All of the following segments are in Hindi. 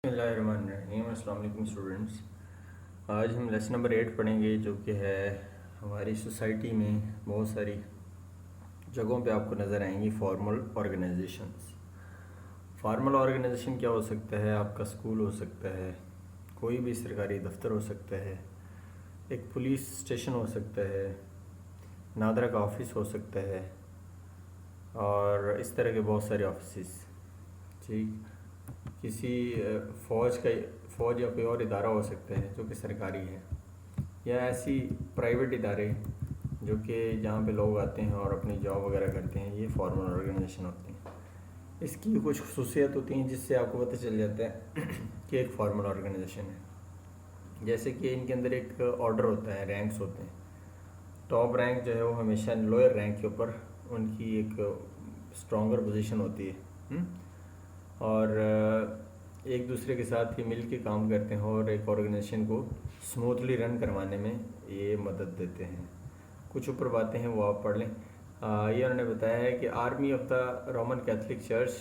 अस्सलाम वालेकुम स्टूडेंट्स। आज हम लेसन नंबर 8 पढ़ेंगे, जो कि है हमारी सोसाइटी में बहुत सारी जगहों पे आपको नज़र आएंगी फॉर्मल ऑर्गेनाइजेशंस। फॉर्मल ऑर्गेनाइजेशन क्या हो सकता है? आपका स्कूल हो सकता है, कोई भी सरकारी दफ्तर हो सकता है, एक पुलिस स्टेशन हो सकता है, नादरा का ऑफिस हो सकता है और इस तरह के बहुत सारे ऑफिस। ठीक, किसी फ़ौज या कोई और इदारा हो सकता है जो कि सरकारी है, या ऐसी प्राइवेट इदारे जो कि जहाँ पे लोग आते हैं और अपनी जॉब वगैरह करते हैं। ये फॉर्मल ऑर्गेनाइजेशन होते हैं। इसकी कुछ खसूसियात होती हैं जिससे आपको पता चल जाता है कि एक फॉर्मल ऑर्गेनाइजेशन है। जैसे कि इनके अंदर एक ऑर्डर होता है, रैंक्स होते हैं। टॉप रैंक जो है वो हमेशा लोअर रैंक के ऊपर उनकी एक स्ट्रॉन्गर पोजीशन होती है। और एक दूसरे के साथ ही मिल के काम करते हैं और एक ऑर्गेनाइजेशन को स्मूथली रन करवाने में ये मदद देते हैं। कुछ ऊपर बातें हैं वो आप पढ़ लें। ये उन्होंने बताया है कि army of the Roman Catholic church,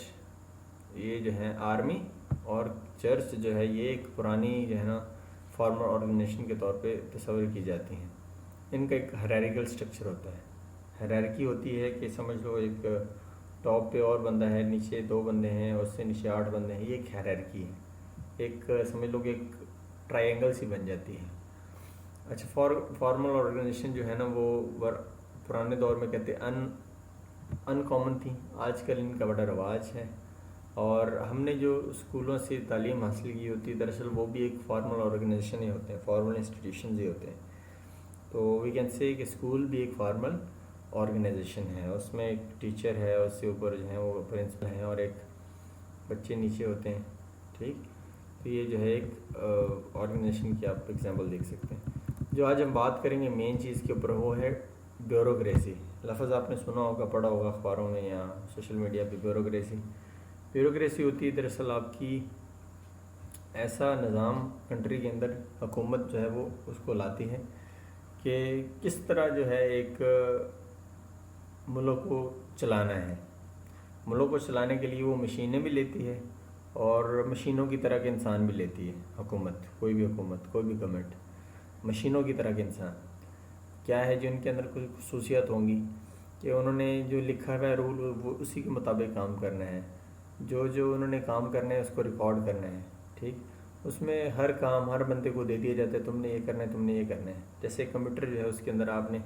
ये जो है आर्मी और चर्च जो है ये एक पुरानी जो है ना फॉर्मल ऑर्गेनाइजेशन के तौर पे तस्वर की जाती हैं। इनका एक हायरार्किकल स्ट्रक्चर होता है। हायरार्की होती है कि समझ लो एक टॉप पे और बंदा है, नीचे 2 बंदे हैं, उससे नीचे 8 बंदे हैं। ये एक हायरार्की है। एक समझ लो कि एक ट्रायंगल सी बन जाती है। अच्छा, फॉर्मल ऑर्गेनाइजेशन जो है ना वो पुराने दौर में कहते अनकॉमन थी। आजकल इनका बड़ा रवाज है और हमने जो स्कूलों से तालीम हासिल की होती है दरअसल वो भी एक फॉर्मल ऑर्गेनाइजेशन ही होते हैं, फॉर्मल इंस्टीट्यूशन ही होते हैं। तो वी कैन से कि स्कूल भी एक फॉर्मल ऑर्गेनाइजेशन है। उसमें एक टीचर है, उससे ऊपर जो है वो प्रिंसिपल हैं और एक बच्चे नीचे होते हैं। ठीक, तो ये जो है एक ऑर्गेनाइजेशन की आप एग्जांपल देख सकते हैं। जो आज हम बात करेंगे मेन चीज़ के ऊपर वो है ब्यूरोक्रेसी। लफ्ज़ आपने सुना होगा, पढ़ा होगा अखबारों में या सोशल मीडिया पे। ब्यूरोक्रेसी होती है दरअसल आपकी ऐसा निज़ाम कंट्री के अंदर हुकूमत जो है वो उसको लाती है कि किस तरह जो है एक मुल्क को चलाना है। मुल्क को चलाने के लिए वो मशीनें भी लेती है और मशीनों की तरह के इंसान भी लेती है हुकूमत। कोई भी गवर्नमेंट मशीनों की तरह के इंसान क्या है जो इनके अंदर कुछ खसूसियात होंगी कि उन्होंने जो लिखा हुआ है रूल वो उसी के मुताबिक काम करना है। जो जो उन्होंने काम करना है उसको रिकॉर्ड करना है। ठीक, उसमें हर काम हर बंदे को दे दिया जाता है, तुमने ये करना है, तुमने ये करना है। जैसे कंप्यूटर जो है उसके अंदर आपने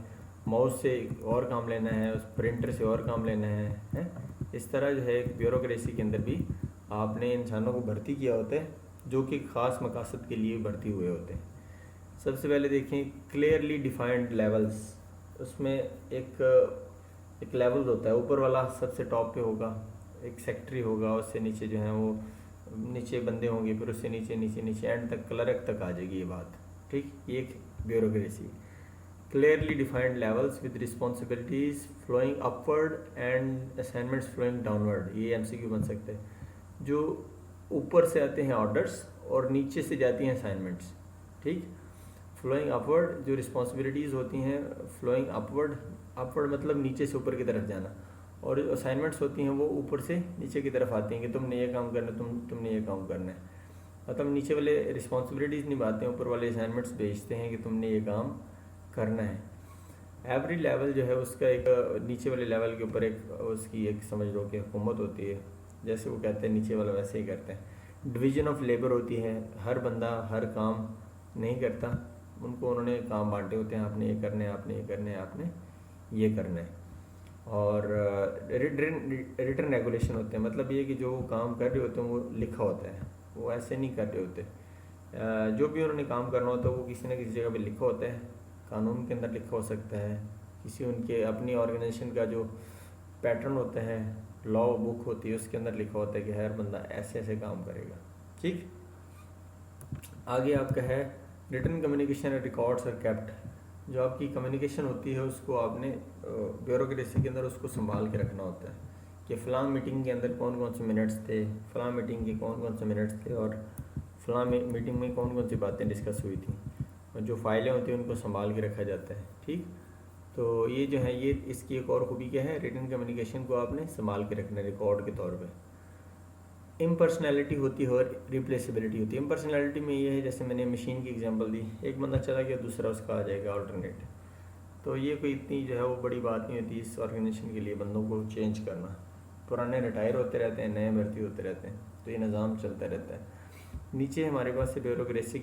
माउस से और काम लेना है, उस प्रिंटर से और काम लेना है? इस तरह जो है एक ब्यूरोक्रेसी के अंदर भी आपने इंसानों को भर्ती किया होता है जो कि ख़ास मकसद के लिए भर्ती हुए होते हैं। सबसे पहले देखें क्लियरली डिफाइंड लेवल्स। उसमें एक लेवल होता है, ऊपर वाला सबसे टॉप पे होगा, एक सेक्रेटरी होगा, उससे नीचे जो है वो नीचे बंदे होंगे, फिर उससे नीचे नीचे नीचे एंड तक क्लर्क तक आ जाएगी ये बात। ठीक, ये एक bureaucracy. Clearly defined levels with responsibilities flowing upward and assignments flowing downward. ये एमसीक्यू बन सकते हैं। जो ऊपर से आते हैं ऑर्डर्स और नीचे से जाती हैं असाइनमेंट्स। ठीक, फ्लोइंग अपवर्ड जो रिस्पॉन्सिबिलिटीज़ होती हैं, फ्लोइंग अपवर्ड मतलब नीचे से ऊपर की तरफ जाना, और जो असाइनमेंट्स होती हैं वो ऊपर से नीचे की तरफ आती हैं कि तुमने ये काम करना है, तुमने ये काम करना है। मतलब नीचे वाले रिस्पॉन्सिबिलिटीज़ निभाते हैं, ऊपर वाले असाइनमेंट्स भेजते हैं कि तुमने ये काम करना है। एवरी लेवल जो है उसका एक नीचे वाले लेवल के ऊपर एक उसकी एक समझ लो कि हुकूमत होती है। जैसे वो कहते हैं नीचे वाला वैसे ही करते हैं। डिवीजन ऑफ लेबर होती है, हर बंदा हर काम नहीं करता, उनको उन्होंने काम बांटे होते हैं, आपने ये करना है, आपने ये करना है, आपने ये करना है। और रिटर्न रेगुलेशन होते हैं, मतलब ये कि जो काम कर रहे होते हैं वो लिखा होता है, वो ऐसे नहीं कर रहे होते। जो भी उन्होंने काम करना होता है वो किसी न किसी जगह पे लिखा होता है, कानून के अंदर लिखा हो सकता है, किसी उनके अपनी ऑर्गेनाइजेशन का जो पैटर्न होता है, लॉ बुक होती है, उसके अंदर लिखा होता है कि हर बंदा ऐसे ऐसे काम करेगा। ठीक, आगे आपका है रिटर्न कम्युनिकेशन रिकॉर्ड्स और कैप्ट। जो आपकी कम्युनिकेशन होती है उसको आपने ब्यूरोक्रेसी के अंदर उसको संभाल के रखना होता है कि फ़लाँ मीटिंग के अंदर कौन कौन से मिनट्स थे, फ़लाँ मीटिंग के कौन कौन से मिनट्स थे और फ़लाँ मीटिंग में कौन कौन सी बातें डिस्कस हुई थी। और जो फाइलें होती हैं उनको संभाल के रखा जाता है। ठीक, तो ये जो है ये इसकी एक और खूबी क्या है, रिटर्न कम्युनिकेशन को आपने संभाल के रखना है रिकॉर्ड के तौर पे। इम्पर्सनैलिटी होती है और रिप्लेसिबिलिटी होती है। इम्पर्सनैलिटी में ये है, जैसे मैंने मशीन की एग्जांपल दी, एक बंदा चला गया दूसरा उसका आ जाएगा ऑल्टरनेट। तो ये कोई इतनी जो है वो बड़ी बात नहीं होती इस ऑर्गेनाइजेशन के लिए बंदों को चेंज करना। पुराने रिटायर होते रहते हैं, नए भर्ती होते रहते हैं, तो ये निज़ाम चलता रहता है। नीचे हमारे पास है ब्यूरोक्रेसी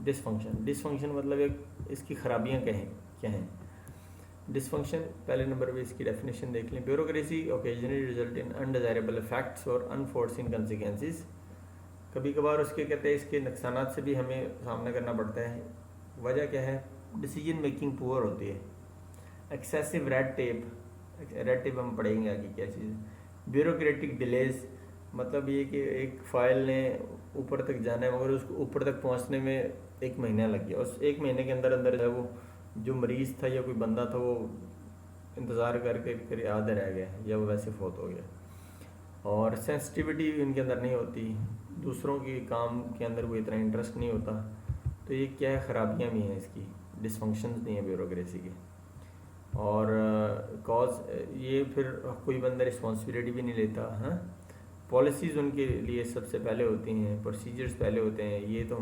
डिसफंक्शन। डिसफंक्शन मतलब एक इसकी खराबियाँ क्या हैं। डिसफंक्शन पहले नंबर पे इसकी डेफिनेशन देख लें। Bureaucracy occasionally result in undesirable effects और अनफोर्सिंग कंसिक्वेंसेस। कभी कभार उसके कहते हैं इसके नुकसानात से भी हमें सामना करना पड़ता है। वजह क्या है? डिसीजन मेकिंग पुअर होती है। एक्सेसिव रेड टेप हम पढ़ेंगे आगे क्या चीज़। ब्यूरोक्रेटिक डिलेज मतलब ये कि एक फ़ाइल ने ऊपर तक जाना है मगर उसको ऊपर तक पहुंचने में 1 महीना लग गया। उस 1 महीने के अंदर अंदर जो है वो जो मरीज़ था या कोई बंदा था वो इंतज़ार करके आधा रह गया या वो वैसे फौत हो गया। और सेंसिटिविटी इनके अंदर नहीं होती, दूसरों के काम के अंदर वो इतना इंटरेस्ट नहीं होता। तो ये क्या है, ख़राबियाँ भी हैं इसकी, डिसफंक्शंस नहीं है ब्यूरोक्रेसी के। और कॉज ये फिर कोई बंदा रिस्पॉन्सिबिलिटी भी नहीं लेता। हाँ, पॉलिसीज़ उनके लिए सबसे पहले होती हैं, प्रोसीजर्स पहले होते हैं, ये तो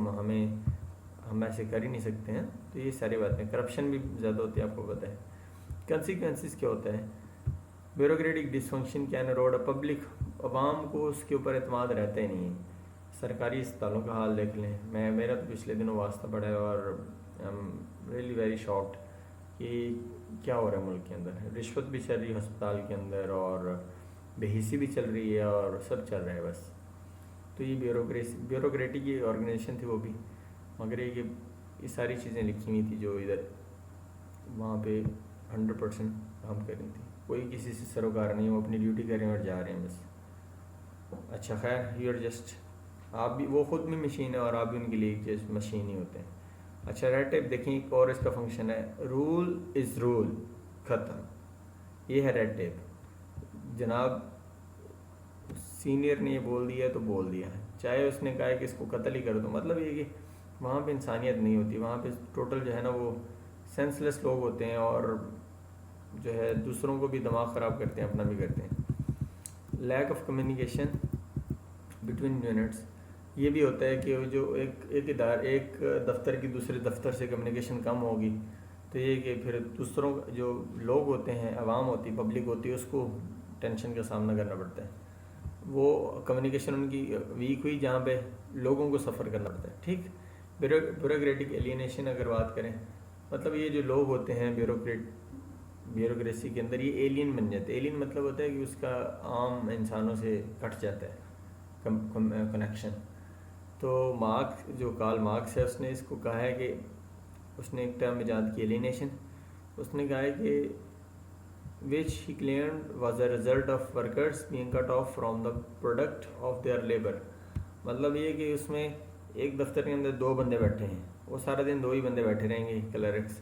हम ऐसे कर ही नहीं सकते हैं। तो ये सारी बातें, करप्शन भी ज़्यादा होती है, आपको पता है। कंसिक्वेंसेस क्या होता है? Bureaucratic dysfunction can arrowed a public, अवाम को उसके ऊपर एतमाद रहता ही नहीं है। सरकारी अस्पतालों का हाल देख लें, मेरा तो पिछले दिनों वास्ता पड़ा है और I am really very shocked कि क्या हो रहा है मुल्क के अंदर। रिश्वत भी चल रही है अस्पताल के अंदर और बेहिसी भी चल रही है और सब चल रहा है बस। तो ये ब्यूरोक्रेटिक की ऑर्गेनाइजेशन थी वो भी, मगर ये सारी चीज़ें लिखी हुई थी जो इधर वहाँ पे 100% काम कर रही थी। कोई किसी से सरोकार नहीं, वो अपनी ड्यूटी कर रहे हैं और जा रहे हैं बस। अच्छा खैर, यूर जस्ट, आप भी, वो ख़ुद भी मशीन है और आप भी उनके लिए जस्ट मशीन ही होते हैं। अच्छा, रेड टेप देखें, एक और इसका फंक्शन है, रूल इज़ रूल, ख़त्म। ये है रेड टेप। जनाब सीनियर ने ये बोल दिया तो बोल दिया, चाहे उसने कहा है कि इसको कत्ल ही कर दो, मतलब ये कि वहाँ पे इंसानियत नहीं होती। वहाँ पे टोटल जो है ना वो सेंसलेस लोग होते हैं और जो है दूसरों को भी दिमाग ख़राब करते हैं, अपना भी करते हैं। Lack of communication between units, ये भी होता है कि जो एक दफ्तर की दूसरे दफ्तर से कम्युनिकेशन कम होगी तो ये कि फिर दूसरों जो लोग होते हैं, आवाम होती है, पब्लिक होती है, उसको टेंशन का सामना करना पड़ता है। वो कम्युनिकेशन उनकी वीक हुई जहाँ पे लोगों को सफ़र करना पड़ता है। ठीक, ब्यूरोक्रेटिक एलियनेशन अगर बात करें, मतलब ये जो लोग होते हैं ब्यूरोक्रेसी के अंदर, ये एलियन बन जाते हैं। एलियन मतलब होता है कि उसका आम इंसानों से कट जाता है कनेक्शन। तो कार्ल मार्क्स है, उसने इसको कहा है कि उसने एक टर्म ईजाद की, एलियनेशन। उसने कहा है कि which he claimed was a result of workers being cut off from the product of their labor। मतलब ये कि उसमें एक दफ्तर के अंदर 2 बंदे बैठे हैं, वो सारा दिन 2 ही बंदे बैठे रहेंगे क्लर्क्स,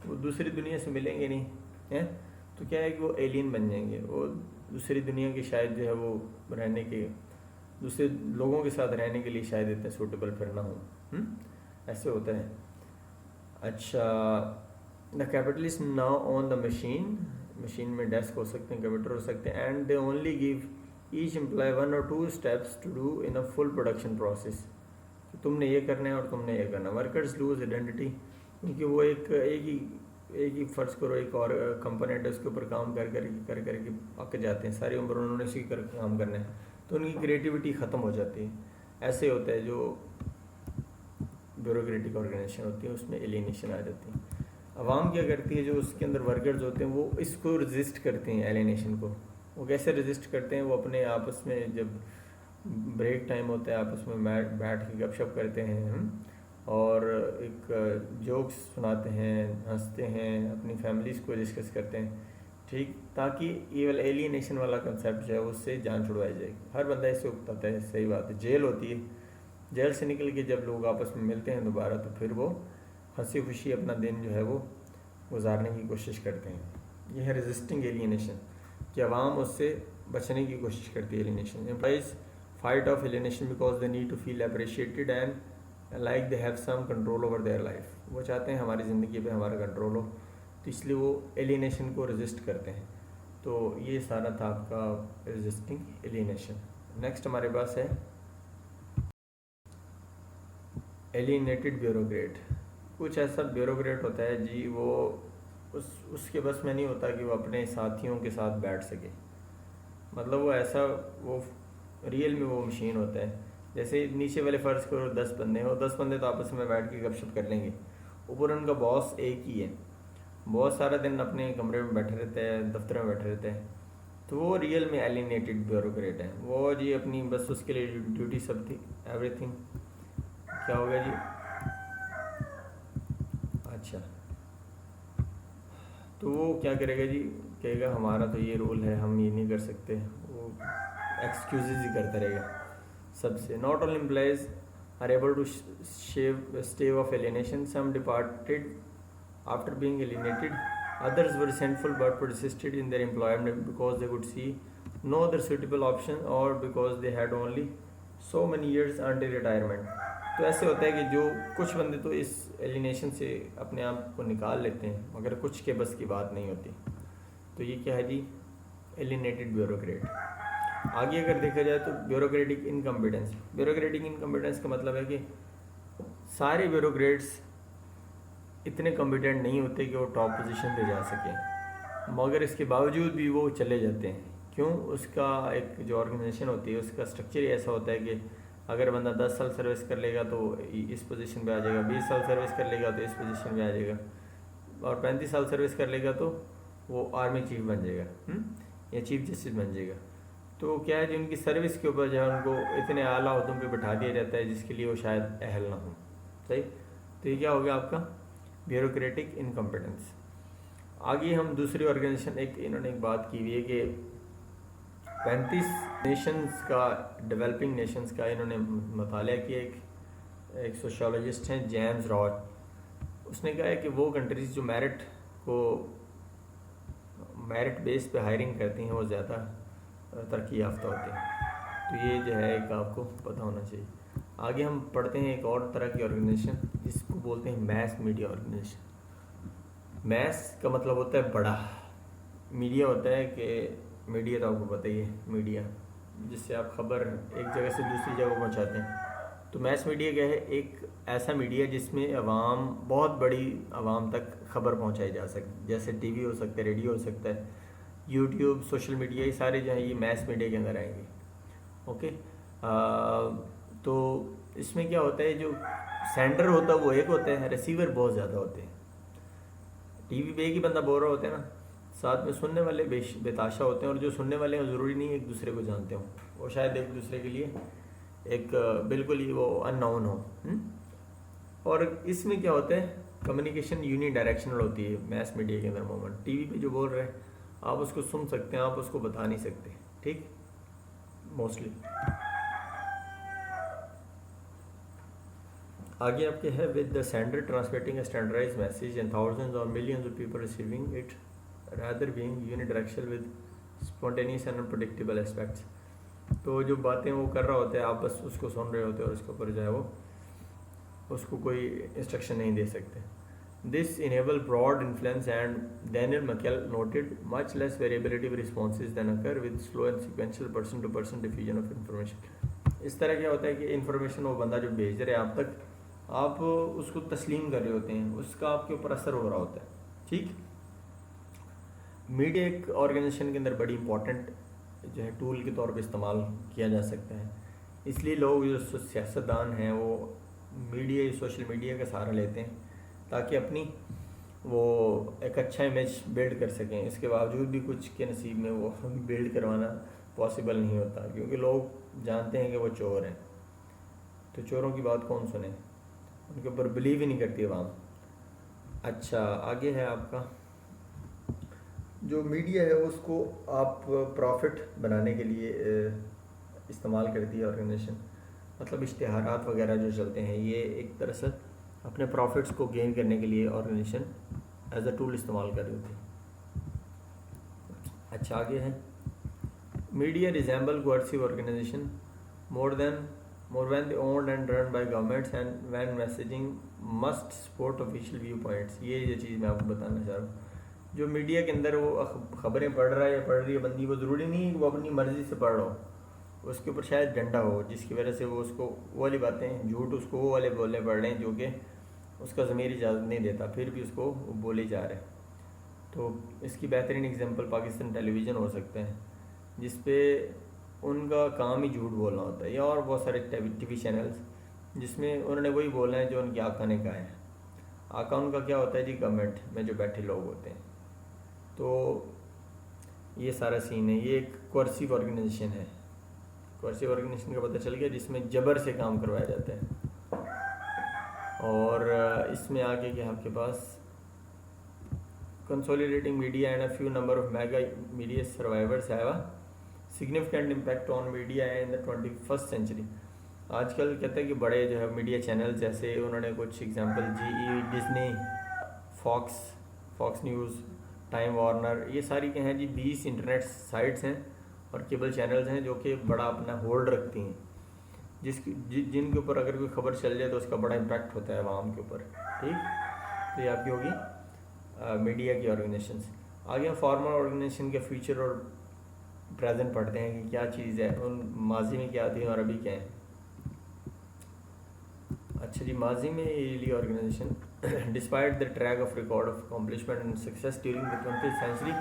वो दूसरी दुनिया से मिलेंगे नहीं हैं। तो क्या है कि वो एलियन बन जाएंगे, वो दूसरी दुनिया की शायद जो है वो रहने के, दूसरे लोगों के साथ रहने के लिए शायद इतने सूटेबल फिर ना हो। ऐसे होता है। अच्छा, the capitalist now on the machine में डेस्क हो सकते हैं, कंप्यूटर हो सकते हैं, and they only give each employee 1 or 2 steps to do in a full production process. तुमने ये करना है और तुमने ये करना। वर्कर्स लूज आइडेंटिटी, क्योंकि वो एक ही फ़र्ज़ करो, एक और कंपोनेंट है, उसके ऊपर काम कर करके पक जाते हैं, सारी उम्र उन्होंने इसी कर काम करना है, तो उनकी क्रिएटिविटी ख़त्म हो जाती है। ऐसे होता है जो ब्यूरोक्रेटिक ऑर्गेनाइजेशन होती है, उसमें एलियनेशन आ जाती है। अवाम क्या करती है, जो उसके अंदर वर्कर्स होते हैं वो इसको रजिस्ट करते हैं, एलियनेशन को। वो कैसे रजिस्ट करते हैं? वो अपने आपस में जब ब्रेक टाइम होता है आपस में बैठ के गपशप करते हैं और एक जोक्स सुनाते हैं, हंसते हैं, अपनी फैमिलीज़ को डिस्कस करते हैं। ठीक, ताकि ये वाला एलियनेशन वाला कंसेप्ट जो है उससे जान छुड़वाई जाएगी। हर बंदा इससे उकताता है, सही बात है। जेल होती है, जेल से निकल के जब लोग आपस में मिलते हैं दोबारा, तो फिर वो हंसी खुशी अपना दिन जो है वो गुजारने की कोशिश करते हैं। यह है रेजिस्टिंग एलियनेशन, कि अवाम उससे बचने की कोशिश करती है। Alienation employees fight off alienation because they need to feel appreciated and like they have some control over their life. वो चाहते हैं हमारी ज़िंदगी पे हमारा कंट्रोल हो, तो इसलिए वो एलियनेशन को रेजिस्ट करते हैं। तो ये सारा था आपका रेजिस्टिंग एलियनेशन। नेक्स्ट हमारे पास है एलिनेटेड ब्यूरोक्रेट। कुछ ऐसा ब्यूरोक्रेट होता है जी, वो उसके बस में नहीं होता कि वो अपने साथियों के साथ बैठ सके। मतलब वो ऐसा, वो रियल में वो मशीन होता है। जैसे नीचे वाले फ़र्ज़ करो 10 बंदे हैं, और 10 बंदे तो आपस में बैठ के गपशप कर लेंगे, ऊपर उनका बॉस एक ही है। बॉस सारा दिन अपने कमरे में बैठे रहते हैं, दफ्तर में बैठे रहते हैं, तो वो रियल में एलिनेटेड ब्यूरोक्रेट है। वो जी अपनी बस उसके लिए ड्यूटी सब थी, एवरीथिंग। क्या हो गया जी? अच्छा, तो वो क्या करेगा जी? कहेगा हमारा तो ये रूल है, हम ये नहीं कर सकते। वो एक्सक्यूजेज ही करता रहेगा सबसे। Not all employees are able to stave off alienation, some departed after being alienated, others were resentful but persisted in their employment because they could see no other suitable option or because they had only so many years until retirement। तो ऐसे होता है कि जो कुछ बंदे तो इस एलिनेशन से अपने आप को निकाल लेते हैं, मगर कुछ के बस की बात नहीं होती। तो ये क्या है जी? Alienated bureaucrat. आगे अगर देखा जाए तो ब्यूरोक्रेटिक इनकम्पिटेंस। ब्यूरोक्रेटिक इनकम्पिटेंस का मतलब है कि सारे ब्यूरोक्रेट्स इतने कॉम्पिटेंट नहीं होते कि वो टॉप पोजीशन पे जा सकें, मगर इसके बावजूद भी वो चले जाते हैं। क्यों? उसका एक जो ऑर्गेनाइजेशन होती है उसका स्ट्रक्चर ही ऐसा होता है कि अगर बंदा 10 साल सर्विस कर लेगा तो इस पोजीशन पे आ जाएगा, 20 साल सर्विस कर लेगा तो इस पोजीशन पे आ जाएगा, और 35 साल सर्विस कर लेगा तो वो आर्मी चीफ बन जाएगा, या चीफ जस्टिस बन जाएगा। तो क्या है जी, उनकी सर्विस के ऊपर जो है उनको इतने आला ओहदों पे बिठा दिया जाता है जिसके लिए वो शायद अहल ना हो। सही? तो ये क्या हो गया आपका? Bureaucratic incompetence. आगे हम दूसरी ऑर्गेनाइजेशन, इन्होंने एक बात की हुई है कि 35 नेशंस का, डेवलपिंग नेशंस का इन्होंने मुताला किया। एक सोशोलॉजिस्ट हैं जेम्स रॉड, उसने कहा है कि वो कंट्रीज जो मेरिट बेस पे हायरिंग करती हैं वो ज़्यादा तरक्की याफ्ता होते हैं। तो ये जो है एक आपको पता होना चाहिए। आगे हम पढ़ते हैं एक और तरह की ऑर्गेनाइजेशन जिसको बोलते हैं मैस मीडिया ऑर्गेनाइजेशन। मैस का मतलब होता है बड़ा, मीडिया होता है कि मीडिया तो आपको पता ही है, मीडिया जिससे आप खबर एक जगह से दूसरी जगह पहुंचाते हैं। तो मैस मीडिया क्या है? एक ऐसा मीडिया जिसमें अवाम, बहुत बड़ी आवाम तक खबर पहुंचाई जा सके। जैसे टीवी हो सकता है, रेडियो हो सकता है, यूट्यूब, सोशल मीडिया, ये सारे जो हैं ये मैस मीडिया के अंदर आएंगे। ओके, तो इसमें क्या होता है, जो सेंडर होता है वो एक होता है, रिसीवर बहुत ज़्यादा होते हैं। टीवी पे एक ही बंदा बोल रहा होता है ना, साथ में सुनने वाले बेताशा होते हैं, और जो सुनने वाले हैं ज़रूरी नहीं एक दूसरे को जानते हों, वो शायद एक दूसरे के लिए एक बिल्कुल ही वो अननोन हो। और इसमें क्या होता है, कम्युनिकेशन यूनि डायरेक्शनल होती है मैस मीडिया के अंदर। मोमेंट टीवी पे जो बोल रहे हैं आप उसको सुन सकते हैं, आप उसको बता नहीं सकते, ठीक, मोस्टली। आगे आपके है with the sender transmitting a standardized message and thousands or millions of people receiving it rather being unidirectional with spontaneous and unpredictable aspects। तो जो बातें वो कर रहा होता है आप बस उसको सुन रहे होते हैं, और उसके ऊपर जो है वो उसको कोई इंस्ट्रक्शन नहीं दे सकते। This enable broad influence and Daniel Michael noted much less variability of responses than occur with slow and sequential person to person diffusion of information. इस तरह क्या होता है कि इन्फॉर्मेशन वो बंदा जो भेज रहे हैं आप तक, आप उसको तस्लीम कर रहे होते हैं, उसका आपके ऊपर असर हो रहा होता है, ठीक। मीडिया एक ऑर्गेनाइजेशन के अंदर बड़ी इंपॉर्टेंट जो है टूल के तौर पे इस्तेमाल किया जा सकता है। इसलिए लोग जो सियासतदान हैं वो मीडिया, सोशल मीडिया का सहारा लेते हैं ताकि अपनी वो एक अच्छा इमेज बिल्ड कर सकें। इसके बावजूद भी कुछ के नसीब में वो बिल्ड करवाना पॉसिबल नहीं होता, क्योंकि लोग जानते हैं कि वो चोर हैं। तो चोरों की बात कौन सुने, उनके ऊपर बिलीव ही नहीं करती आवाम। अच्छा, आगे है आपका जो मीडिया है उसको आप प्रॉफिट बनाने के लिए इस्तेमाल करती है ऑर्गेनाइजेशन। मतलब इश्तिहारात वगैरह जो चलते हैं ये एक तरह से अपने प्रॉफिट्स को गेन करने के लिए ऑर्गेनाइजेशन एज अ टूल इस्तेमाल कर रही होती है। अच्छा, आगे है media resemble coercive organisation more when they owned and run by governments and when messaging must support official viewpoints। ये चीज़ मैं आपको बताना चाह रहा हूँ। जो मीडिया के अंदर वो खबरें पढ़ रहा है या पढ़ रही है बंदी, वो ज़रूरी नहीं है कि वो अपनी मर्ज़ी से पढ़ रहा हो, उसके ऊपर शायद डंडा हो, जिसकी वजह से वो उसको वो वाली बातें झूठ उसको वो वाले बोलने पड़ रहे हैं जो कि उसका ज़मीर इजाज़त नहीं देता, फिर भी उसको बोले जा रहे हैं। तो इसकी बेहतरीन एग्जांपल पाकिस्तान टेलीविज़न हो सकते हैं, जिस पे उनका काम ही झूठ बोलना होता है, या और बहुत सारे टीवी चैनल्स जिसमें उन्होंने वही बोलना है जो उनके आका ने कहा है। आका उनका क्या होता है जी, गवर्नमेंट में जो बैठे लोग होते हैं। तो ये सारा सीन है। ये एक कोर्सिव ऑर्गेनाइजेशन है। कोर्सिव ऑर्गेनाइजेशन का पता चल गया, जिसमें जबर से काम करवाया जाता है। और इसमें आगे क्या आपके पास consolidating media and a few number of mega media survivors have a significant impact on media in the 21st century। आजकल कहते हैं कि बड़े जो है मीडिया चैनल, जैसे उन्होंने कुछ example GE, Disney, Fox News, Time Warner, ये सारी क्या हैं जी 20 इंटरनेट साइट्स हैं और केबल चैनल्स हैं जो कि बड़ा अपना होल्ड रखती हैं, जिनके ऊपर अगर कोई खबर चल जाए तो उसका बड़ा इम्पैक्ट होता है आवाम के ऊपर। ठीक, तो ये आपकी होगी मीडिया की ऑर्गेनाइजेशंस। आगे हम फॉर्मल ऑर्गेनाइजेशन के फ्यूचर और प्रेजेंट पढ़ते हैं कि क्या चीज़ है, उन माजी में क्या थी और अभी क्या है। अच्छा जी, माजी में ये organisation despite the track of record of accomplishment and success during the 20th century,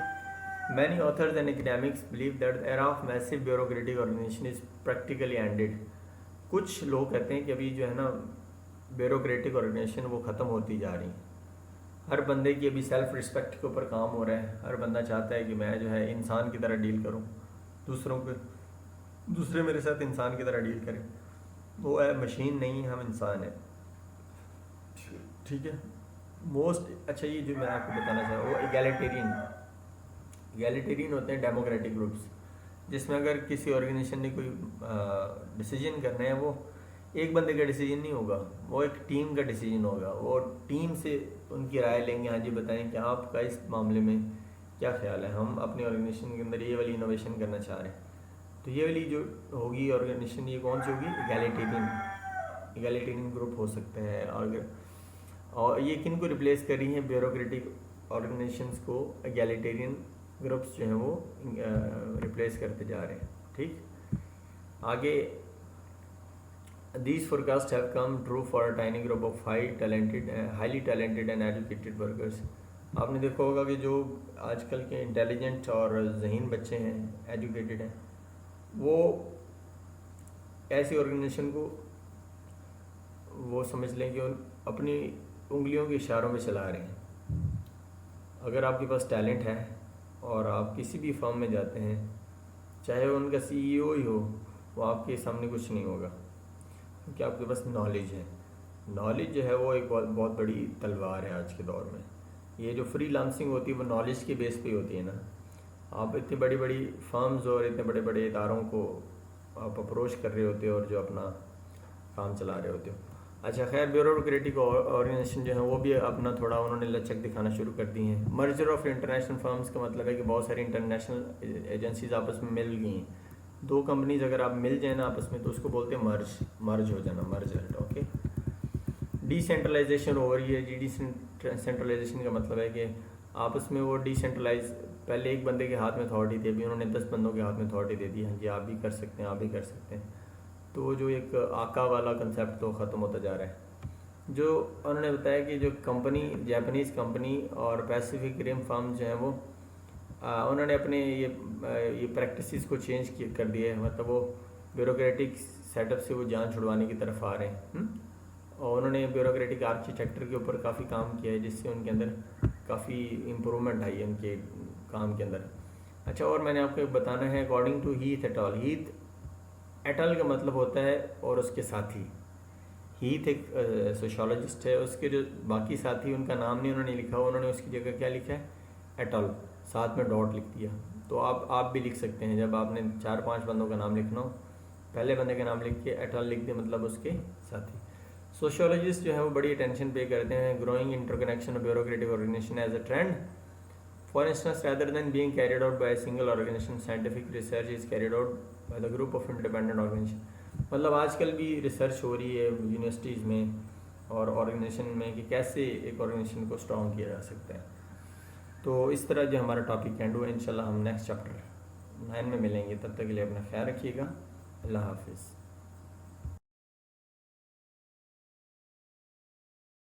many authors and academics believe that the era of massive bureaucratic organisation is practically ended. कुछ लोग कहते हैं कि अभी जो है ना ब्यूरोक्रेटिक ऑर्गेनाइजेशन वो ख़त्म होती जा रही है। हर बंदे की अभी सेल्फ रिस्पेक्ट के ऊपर काम हो रहा है। हर बंदा चाहता है कि मैं जो है इंसान की तरह डील करूं, दूसरे मेरे साथ इंसान की तरह डील करें। वो है मशीन नहीं, हम इंसान हैं। ठीक है, मोस्ट अच्छा ये जो मैं आपको बताना चाह रहा हूँ, वो एगैलिटेरियन होते हैं डेमोक्रेटिक ग्रुप्स, जिसमें अगर किसी ऑर्गेनाइजेशन ने कोई डिसीजन करना है, वो एक बंदे का डिसीजन नहीं होगा, वो एक टीम का डिसीजन होगा। वो टीम से उनकी राय लेंगे, हाँ जी बताएं कि आपका इस मामले में क्या ख्याल है, हम अपने ऑर्गेनाइजेशन के अंदर ये वाली इनोवेशन करना चाह रहे हैं। तो ये वाली जो होगी ऑर्गेनाइजेशन, ये कौन सी होगी, एगैलिटेरियन ग्रुप हो सकते हैं। और ये किन को रिप्लेस कर रही हैं, ब्यूरोक्रेटिक ऑर्गेनाइजेशंस को एगैलिटेरियन ग्रुप्स जो हैं वो रिप्लेस करते जा रहे हैं। ठीक, आगे These forecasts have come true for a tiny group of highly talented and educated workers। आपने देखा होगा कि जो आजकल के इंटेलिजेंट और ज़हीन बच्चे हैं, एजुकेटेड हैं, वो ऐसी ऑर्गेनाइजेशन को वो समझ लें कि उन अपनी उंगलियों के इशारों में चला रहे हैं। अगर आपके पास टैलेंट है और आप किसी भी फर्म में जाते हैं, चाहे उनका CEO ही हो, वो आपके सामने कुछ नहीं होगा, क्योंकि आपके पास नॉलेज है। नॉलेज जो है वो एक बहुत बड़ी तलवार है आज के दौर में। ये जो फ्री लांसिंग होती है वो नॉलेज के बेस पे होती है ना। आप इतनी बड़ी बड़ी फर्म्स और इतने बड़े बड़े इदारों को आप अप्रोच कर रहे होते हो और जो अपना काम चला रहे होते हो। अच्छा खैर, ब्यूरोक्रेटिक ऑर्गेनाइजेशन जो है वो भी अपना थोड़ा उन्होंने लचक दिखाना शुरू कर दी हैं। मर्जर ऑफ इंटरनेशनल फर्म्स का मतलब है कि बहुत सारी इंटरनेशनल एजेंसीज आपस में मिल गई हैं। दो कंपनीज अगर आप मिल जाए ना आपस में, तो उसको बोलते हैं मर्ज हो जाना, मर्जर। ओके, डिसेंट्रलाइजेशन हो रही है जी। डिसेंट्रलाइजेशन का मतलब है कि आपस में वो डिसेंट्रलाइज, पहले एक बंदे के हाथ में अथॉरिटी थी, अभी उन्होंने 10 बंदों के हाथ में अथॉरिटी दे दी है जी, आप भी कर सकते हैं, आप भी कर सकते हैं। तो जो एक आका वाला कंसेप्ट तो ख़त्म होता जा रहा है। जो उन्होंने बताया कि जो कंपनी, जापानीज़ कंपनी और पैसिफिक रिम फर्म जो हैं वो उन्होंने अपने ये प्रैक्टिसेस को चेंज कर दिया है। मतलब वो ब्यूरोक्रेटिक सेटअप से वो जान छुड़वाने की तरफ आ रहे हैं। और उन्होंने ब्यूरोक्रेटिक आर्किटेक्चर के ऊपर काफ़ी काम किया है, जिससे उनके अंदर काफ़ी इम्प्रूवमेंट आई है उनके काम के अंदर। अच्छा, और मैंने आपको बताना है according to Heath et al. Heath et al का मतलब होता है और उसके साथी। हीथ एक सोशोलॉजिस्ट है, उसके जो बाकी साथी उनका नाम नहीं उन्होंने लिखा, उन्होंने उसकी जगह क्या लिखा है, एट ऑल, साथ में डॉट लिख दिया। तो आप भी लिख सकते हैं, जब आपने 4-5 बंदों का नाम लिखना हो, पहले बंदे का नाम लिख के एट ऑल लिख दिया, मतलब उसके साथी। सोशियोलॉजिस्ट जो है वो बड़ी अटेंशन पे करते हैं growing interconnection of bureaucratic organisation as a trend. For instance, rather than being carried out by a single organization, scientific research is carried out by the group of independent organization। मतलब आजकल भी रिसर्च हो रही है यूनिवर्सिटीज़ में और ऑर्गेनाइजेशन में कि कैसे एक ऑर्गेनाइजेशन को स्ट्रॉन्ग किया जा सकता है। तो इस तरह जो हमारा टॉपिक एंड हुआ। इंशाल्लाह हम नेक्स्ट चैप्टर 9 में मिलेंगे। तब तक के लिए अपना ख्याल रखिएगा। अल्लाह हाफिज़।